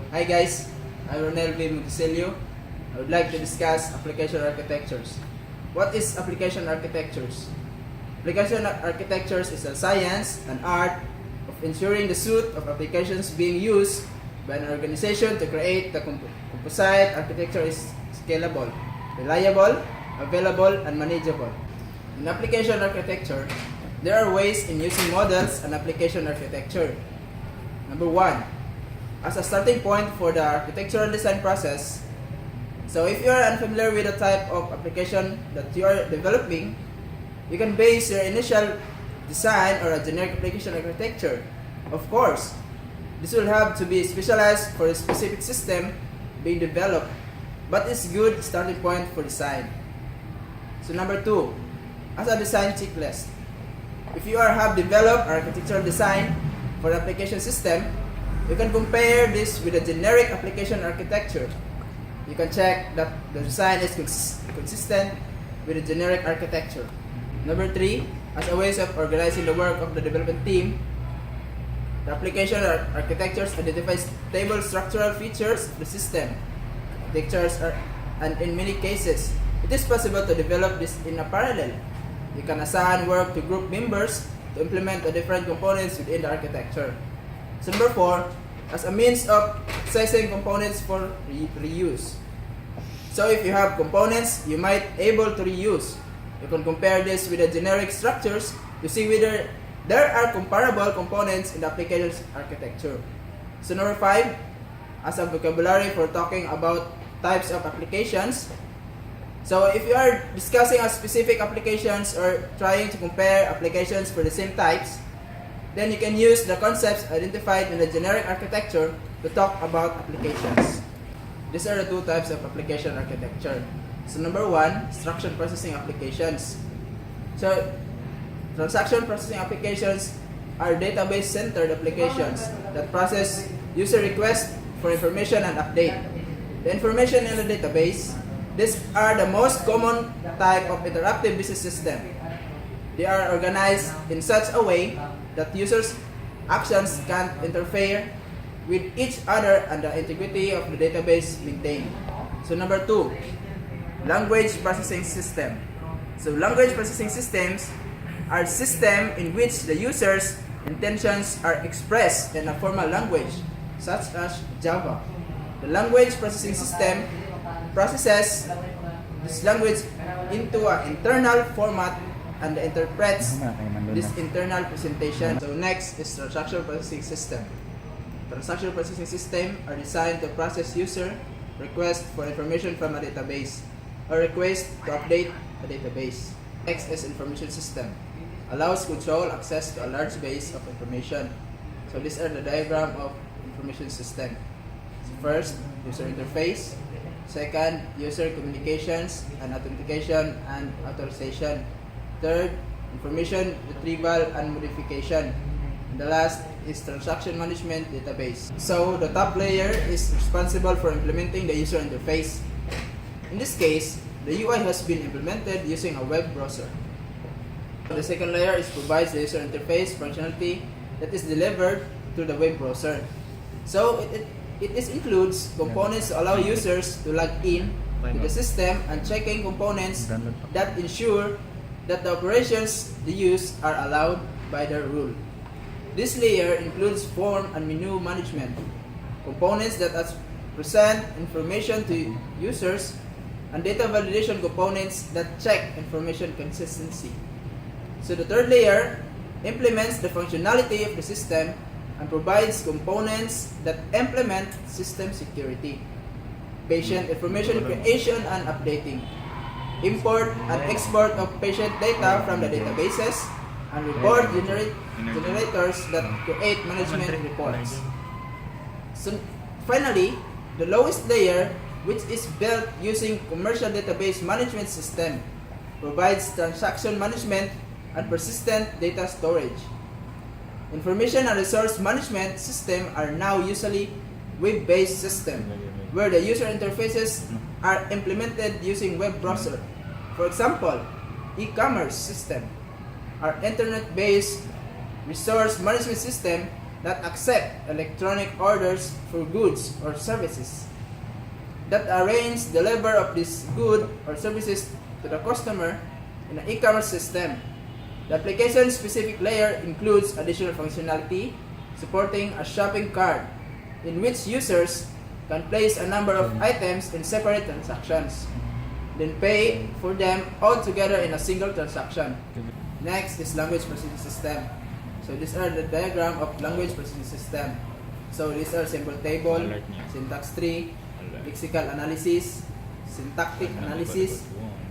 Hi guys, I'm Ronel V. Monticelio. I would like to discuss application architectures. What is application architectures? Application architectures is a science and art of ensuring the suite of applications being used by an organization to create the composite architecture is scalable, reliable, available, and manageable. In application architecture, there are ways in using models and application architecture. Number one, as a starting point for the architectural design process. So if you are unfamiliar with the type of application that you are developing, you can base your initial design or a generic application architecture. Of course, this will have to be specialized for a specific system being developed, but it's a good starting point for design. So number two, as a design checklist. If you have developed architectural design for the application system, you can compare this with a generic application architecture. You can check that the design is consistent with a generic architecture. Number three, as a way of organizing the work of the development team, the application architectures identify stable structural features of the system. And in many cases, it is possible to develop this in a parallel. You can assign work to group members to implement the different components within the architecture. So number four, as a means of accessing components for reuse. So if you have components you might able to reuse, you can compare this with the generic structures to see whether there are comparable components in the application architecture. So number five, as a vocabulary for talking about types of applications. So if you are discussing a specific applications or trying to compare applications for the same types, then you can use the concepts identified in the generic architecture to talk about applications. These are the two types of application architecture. So number one, transaction processing applications. So transaction processing applications are database-centered applications that process user requests for information and update the information in the database. These are the most common type of interactive business system. They are organized in such a way that users' actions can't interfere with each other and the integrity of the database maintained. So number two, language processing system. So language processing systems are systems in which the user's intentions are expressed in a formal language, such as Java. The language processing system processes this language into an internal format and interprets this internal presentation. So next is transaction processing system. Transaction processing system are designed to process user requests for information from a database or request to update a database. Next is information system. Allows control access to a large base of information. So these are the diagram of information system. So first, user interface. Second, user communications and authentication and authorization. Third, information retrieval and modification. And the last is transaction management database. So the top layer is responsible for implementing the user interface. In this case, the UI has been implemented using a web browser. The second layer provides the user interface functionality that is delivered through the web browser. So it includes components to allow users to log in to the system and checking components that ensure that the operations they use are allowed by the rule. This layer includes form and menu management, components that present information to users, and data validation components that check information consistency. So the third layer implements the functionality of the system and provides components that implement system security, patient information creation and updating, import and export of patient data from the databases, and report generators that create management reports. So finally, the lowest layer, which is built using commercial database management system, provides transaction management and persistent data storage. Information and resource management system are now usually web-based system, where the user interfaces are implemented using web browser. For example, e-commerce system are internet-based resource management system that accept electronic orders for goods or services, that arrange deliver of this good or services to the customer in an e-commerce system. The application-specific layer includes additional functionality supporting a shopping cart in which users can place a number of items in separate transactions, then pay for them all together in a single transaction. Next is language processing system. So these are the diagram of language processing system. So these are symbol table, syntax tree, lexical analysis, syntactic analysis,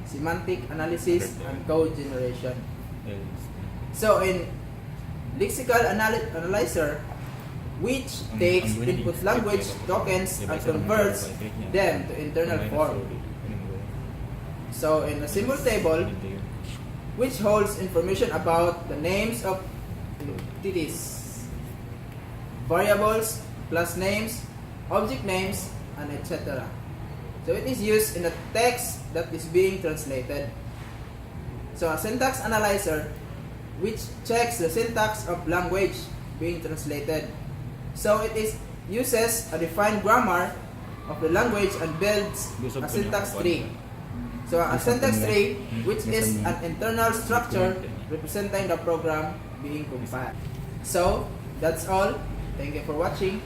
semantic analysis, and code generation. So in lexical analyzer, which takes input language tokens and converts them to internal form. So in a symbol table, which holds information about the names of entities, variables, class names, object names, and etc. So it is used in a text that is being translated. So a syntax analyzer, which checks the syntax of language being translated. So it uses a defined grammar of the language and builds a syntax tree. So a syntax tree, which is an internal structure representing the program being compiled. So that's all. Thank you for watching.